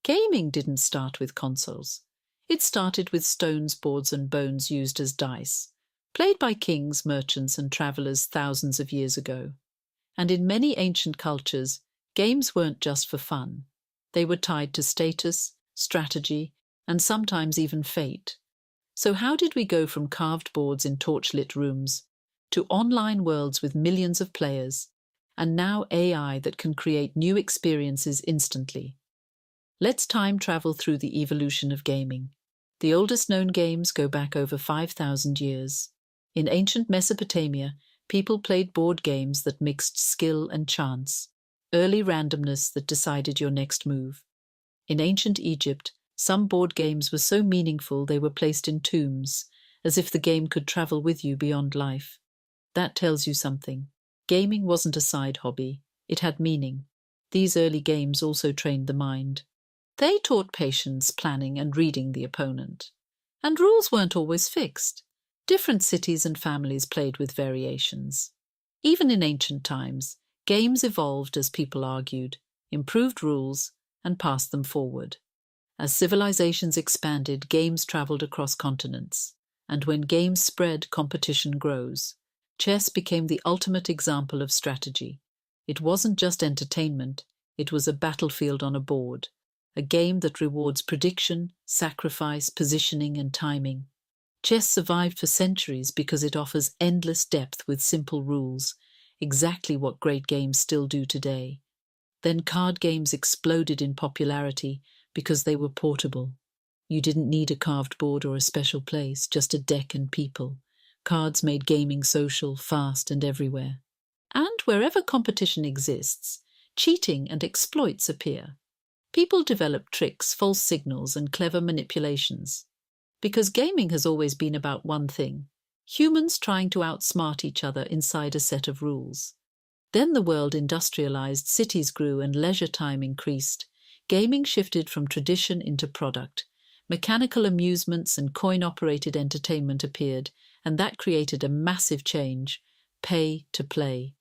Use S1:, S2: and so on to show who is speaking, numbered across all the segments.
S1: Gaming didn't start with consoles. It started with stones, boards, and bones used as dice, played by kings, merchants, and travelers thousands of years ago. And in many ancient cultures, games weren't just for fun. They were tied to status, strategy, and sometimes even fate. So how did we go from carved boards in torchlit rooms to online worlds with millions of players, and now AI that can create new experiences instantly? Let's time travel through the evolution of gaming. The oldest known games go back over 5,000 years. In ancient Mesopotamia, people played board games that mixed skill and chance, early randomness that decided your next move. In ancient Egypt, some board games were so meaningful they were placed in tombs, as if the game could travel with you beyond life. That tells you something. Gaming wasn't a side hobby. It had meaning. These early games also trained the mind. They taught patience, planning, and reading the opponent. And rules weren't always fixed. Different cities and families played with variations. Even in ancient times, games evolved as people argued, improved rules, and passed them forward. As civilizations expanded, games traveled across continents. And when games spread, competition grows. Chess became the ultimate example of strategy. It wasn't just entertainment, it was a battlefield on a board. A game that rewards prediction, sacrifice, positioning, and timing. Chess survived for centuries because it offers endless depth with simple rules, exactly what great games still do today. Then card games exploded in popularity because they were portable. You didn't need a carved board or a special place, just a deck and people. Cards made gaming social, fast, and everywhere. And wherever competition exists, cheating and exploits appear. People develop tricks, false signals, and clever manipulations. Because gaming has always been about one thing: humans trying to outsmart each other inside a set of rules. Then the world industrialized, cities grew, and leisure time increased. Gaming shifted from tradition into product. Mechanical amusements and coin-operated entertainment appeared, and that created a massive change: pay to play.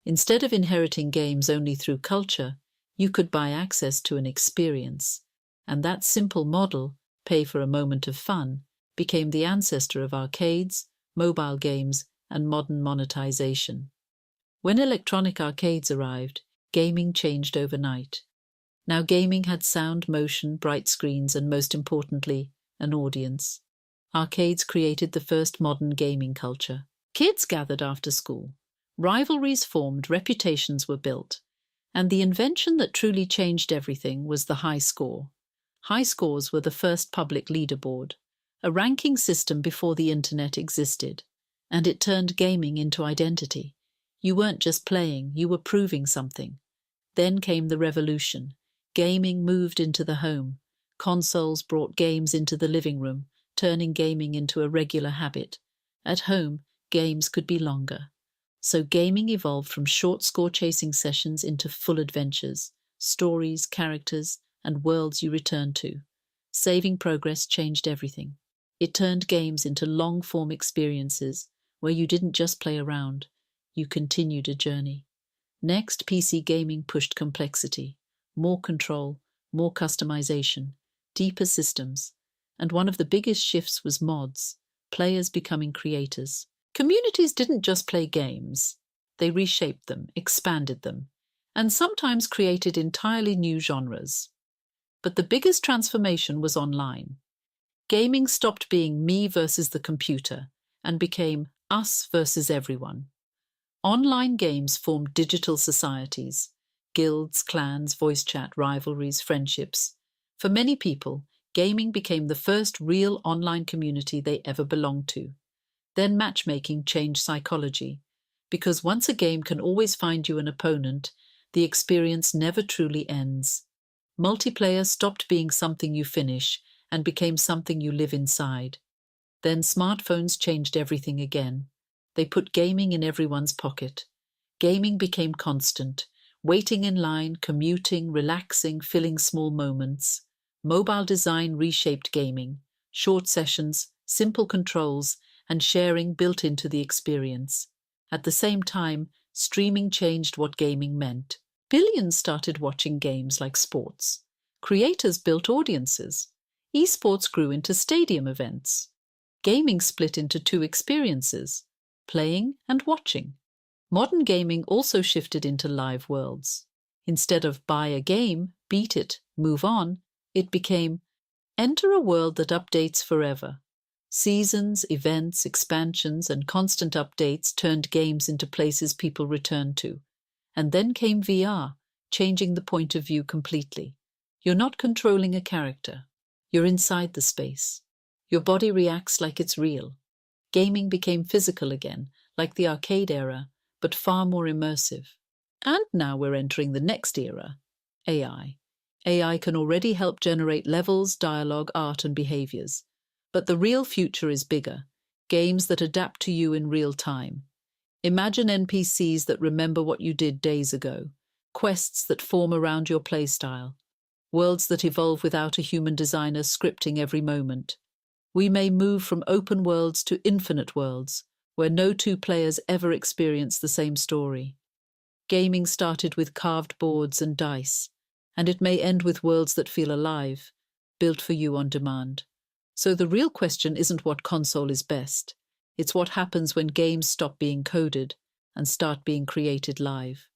S1: Instead of inheriting games only through culture, you could buy access to an experience. And that simple model, pay for a moment of fun, became the ancestor of arcades, mobile games, and modern monetization. When electronic arcades arrived, gaming changed overnight. Now gaming had sound, motion, bright screens, and most importantly, an audience. Arcades created the first modern gaming culture. Kids gathered after school. Rivalries formed, reputations were built. And the invention that truly changed everything was the high score. High scores were the first public leaderboard, a ranking system before the internet existed. And it turned gaming into identity. You weren't just playing, you were proving something. Then came the revolution. Gaming moved into the home. Consoles brought games into the living room, turning gaming into a regular habit. At home, games could be longer. So gaming evolved from short score-chasing sessions into full adventures, stories, characters, and worlds you return to. Saving progress changed everything. It turned games into long-form experiences where you didn't just play around, you continued a journey. Next, PC gaming pushed complexity, more control, more customization, deeper systems. And one of the biggest shifts was mods, players becoming creators. Communities didn't just play games. They reshaped them, expanded them, and sometimes created entirely new genres. But the biggest transformation was online. Gaming stopped being me versus the computer and became us versus everyone. Online games formed digital societies, guilds, clans, voice chat, rivalries, friendships. For many people, gaming became the first real online community they ever belonged to. Then matchmaking changed psychology, because once a game can always find you an opponent, the experience never truly ends. Multiplayer stopped being something you finish and became something you live inside. Then smartphones changed everything again. They put gaming in everyone's pocket. Gaming became constant, waiting in line, commuting, relaxing, filling small moments. Mobile design reshaped gaming, short sessions, simple controls, and sharing built into the experience. At the same time, streaming changed what gaming meant. Billions started watching games like sports. Creators built audiences. Esports grew into stadium events. Gaming split into two experiences, playing and watching. Modern gaming also shifted into live worlds. Instead of buy a game, beat it, move on, it became enter a world that updates forever. Seasons, events, expansions, and constant updates turned games into places people returned to. And then came VR, changing the point of view completely. You're not controlling a character. You're inside the space. Your body reacts like it's real. Gaming became physical again, like the arcade era, but far more immersive. And now we're entering the next era, AI. AI can already help generate levels, dialogue, art, and behaviors. But the real future is bigger. Games that adapt to you in real time. Imagine NPCs that remember what you did days ago. Quests that form around your playstyle. Worlds that evolve without a human designer scripting every moment. We may move from open worlds to infinite worlds, where no two players ever experience the same story. Gaming started with carved boards and dice, and it may end with worlds that feel alive, built for you on demand. So the real question isn't what console is best. It's what happens when games stop being coded and start being created live.